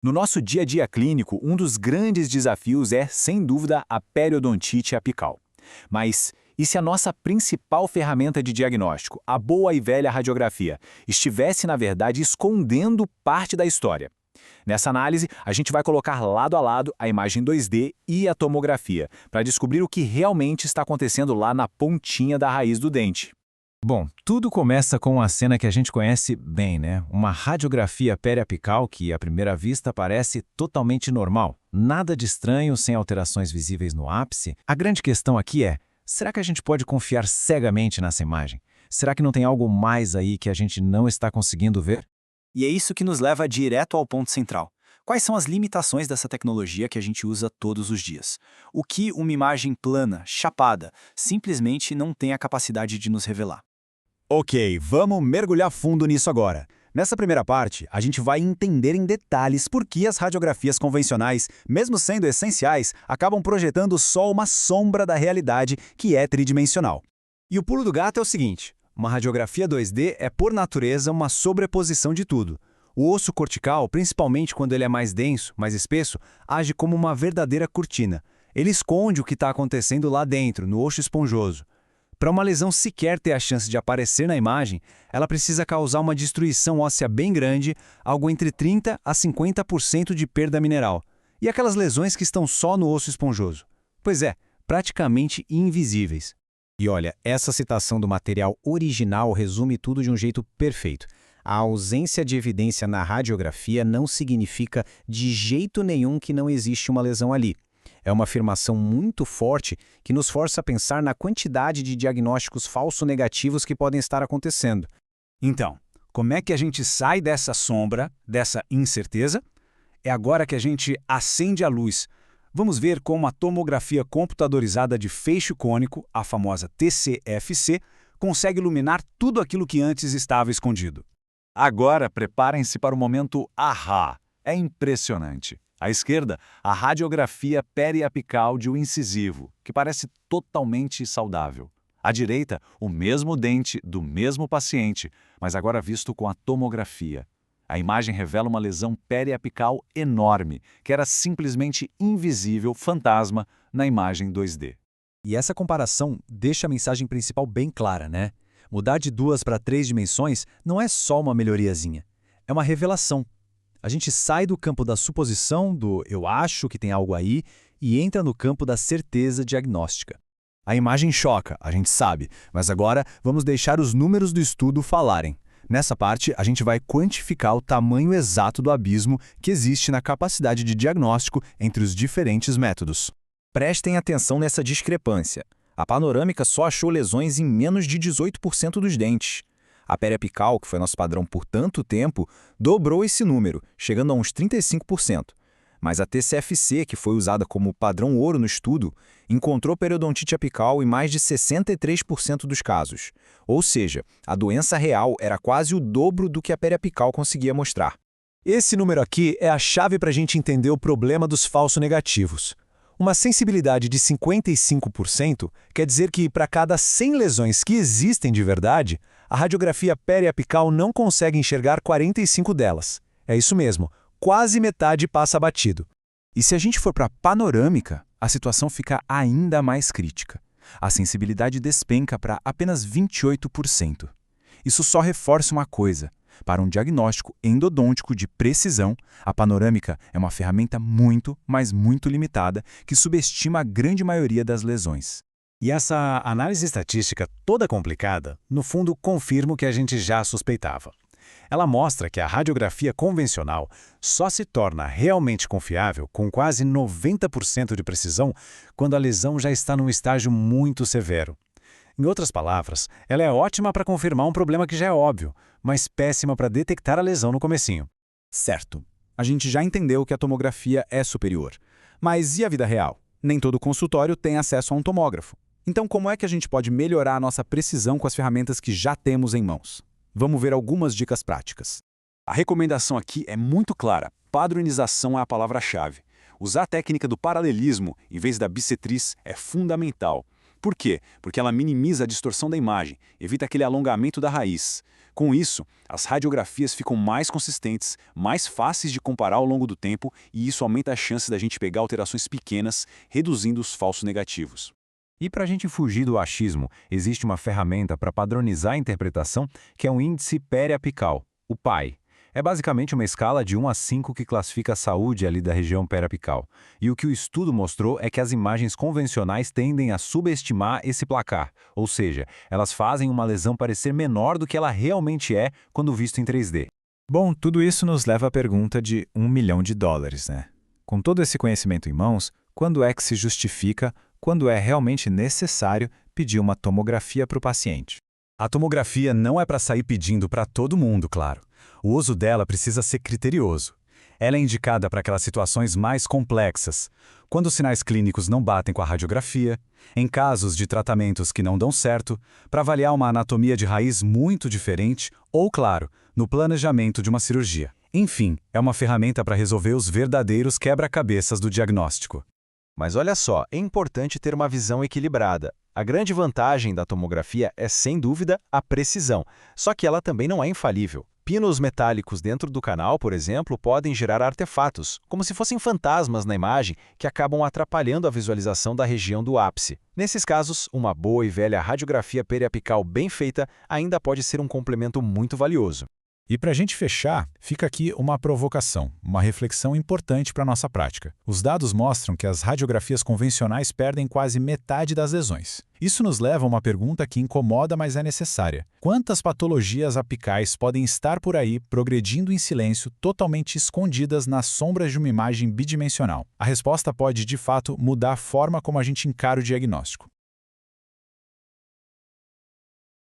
No nosso dia a dia clínico, um dos grandes desafios é, sem dúvida, a periodontite apical. Mas e se a nossa principal ferramenta de diagnóstico, a boa e velha radiografia, estivesse, na verdade, escondendo parte da história? Nessa análise, a gente vai colocar lado a lado a imagem 2D e a tomografia, para descobrir o que realmente está acontecendo lá na pontinha da raiz do dente. Bom, tudo começa com uma cena que a gente conhece bem, né? Uma radiografia periapical que, à primeira vista, parece totalmente normal. Nada de estranho, sem alterações visíveis no ápice. A grande questão aqui é, será que a gente pode confiar cegamente nessa imagem? Será que não tem algo mais aí que a gente não está conseguindo ver? E é isso que nos leva direto ao ponto central. Quais são as limitações dessa tecnologia que a gente usa todos os dias? O que uma imagem plana, chapada, simplesmente não tem a capacidade de nos revelar? Ok, vamos mergulhar fundo nisso agora. Nessa primeira parte, a gente vai entender em detalhes por que as radiografias convencionais, mesmo sendo essenciais, acabam projetando só uma sombra da realidade que é tridimensional. E o pulo do gato é o seguinte: uma radiografia 2D é, por natureza, uma sobreposição de tudo. O osso cortical, principalmente quando ele é mais denso, mais espesso, age como uma verdadeira cortina. Ele esconde o que está acontecendo lá dentro, no osso esponjoso. Para uma lesão sequer ter a chance de aparecer na imagem, ela precisa causar uma destruição óssea bem grande, algo entre 30% a 50% de perda mineral. E aquelas lesões que estão só no osso esponjoso? Pois é, praticamente invisíveis. E olha, essa citação do material original resume tudo de um jeito perfeito. A ausência de evidência na radiografia não significa de jeito nenhum que não existe uma lesão ali. É uma afirmação muito forte que nos força a pensar na quantidade de diagnósticos falso-negativos que podem estar acontecendo. Então, como é que a gente sai dessa sombra, dessa incerteza? É agora que a gente acende a luz. Vamos ver como a tomografia computadorizada de feixe cônico, a famosa TCFC, consegue iluminar tudo aquilo que antes estava escondido. Agora, preparem-se para o momento ahá. É impressionante. À esquerda, a radiografia periapical de um incisivo, que parece totalmente saudável. À direita, o mesmo dente do mesmo paciente, mas agora visto com a tomografia. A imagem revela uma lesão periapical enorme, que era simplesmente invisível, fantasma, na imagem 2D. E essa comparação deixa a mensagem principal bem clara, né? Mudar de 2 para 3 dimensões não é só uma melhoriazinha, é uma revelação. A gente sai do campo da suposição, do eu acho que tem algo aí, e entra no campo da certeza diagnóstica. A imagem choca, a gente sabe, mas agora vamos deixar os números do estudo falarem. Nessa parte, a gente vai quantificar o tamanho exato do abismo que existe na capacidade de diagnóstico entre os diferentes métodos. Prestem atenção nessa discrepância. A panorâmica só achou lesões em menos de 18% dos dentes. A periapical, que foi nosso padrão por tanto tempo, dobrou esse número, chegando a uns 35%. Mas a TCFC, que foi usada como padrão ouro no estudo, encontrou periodontite apical em mais de 63% dos casos. Ou seja, a doença real era quase o dobro do que a periapical conseguia mostrar. Esse número aqui é a chave para a gente entender o problema dos falso-negativos. Uma sensibilidade de 55% quer dizer que, para cada 100 lesões que existem de verdade, a radiografia periapical não consegue enxergar 45 delas. É isso mesmo, quase metade passa batido. E se a gente for para a panorâmica, a situação fica ainda mais crítica. A sensibilidade despenca para apenas 28%. Isso só reforça uma coisa. Para um diagnóstico endodôntico de precisão, a panorâmica é uma ferramenta muito, mas muito limitada que subestima a grande maioria das lesões. E essa análise estatística toda complicada, no fundo, confirma o que a gente já suspeitava. Ela mostra que a radiografia convencional só se torna realmente confiável com quase 90% de precisão quando a lesão já está num estágio muito severo. Em outras palavras, ela é ótima para confirmar um problema que já é óbvio, mas péssima para detectar a lesão no comecinho. Certo. A gente já entendeu que a tomografia é superior. Mas e a vida real? Nem todo consultório tem acesso a um tomógrafo. Então, como é que a gente pode melhorar a nossa precisão com as ferramentas que já temos em mãos? Vamos ver algumas dicas práticas. A recomendação aqui é muito clara. Padronização é a palavra-chave. Usar a técnica do paralelismo em vez da bissetriz é fundamental. Por quê? Porque ela minimiza a distorção da imagem, evita aquele alongamento da raiz. Com isso, as radiografias ficam mais consistentes, mais fáceis de comparar ao longo do tempo e isso aumenta a chance da gente pegar alterações pequenas, reduzindo os falsos negativos. E para a gente fugir do achismo, existe uma ferramenta para padronizar a interpretação que é um índice periapical, o PAI. É basicamente uma escala de 1 a 5 que classifica a saúde ali da região periapical. E o que o estudo mostrou é que as imagens convencionais tendem a subestimar esse placar, ou seja, elas fazem uma lesão parecer menor do que ela realmente é quando visto em 3D. Bom, tudo isso nos leva à pergunta de $1 milhão, né? Com todo esse conhecimento em mãos, quando é que se justifica, quando é realmente necessário pedir uma tomografia para o paciente? A tomografia não é para sair pedindo para todo mundo, claro. O uso dela precisa ser criterioso. Ela é indicada para aquelas situações mais complexas, quando os sinais clínicos não batem com a radiografia, em casos de tratamentos que não dão certo, para avaliar uma anatomia de raiz muito diferente ou, claro, no planejamento de uma cirurgia. Enfim, é uma ferramenta para resolver os verdadeiros quebra-cabeças do diagnóstico. Mas olha só, é importante ter uma visão equilibrada. A grande vantagem da tomografia é, sem dúvida, a precisão, só que ela também não é infalível. Pinos metálicos dentro do canal, por exemplo, podem gerar artefatos, como se fossem fantasmas na imagem, que acabam atrapalhando a visualização da região do ápice. Nesses casos, uma boa e velha radiografia periapical bem feita ainda pode ser um complemento muito valioso. E para a gente fechar, fica aqui uma provocação, uma reflexão importante para a nossa prática. Os dados mostram que as radiografias convencionais perdem quase metade das lesões. Isso nos leva a uma pergunta que incomoda, mas é necessária. Quantas patologias apicais podem estar por aí progredindo em silêncio, totalmente escondidas nas sombras de uma imagem bidimensional? A resposta pode, de fato, mudar a forma como a gente encara o diagnóstico.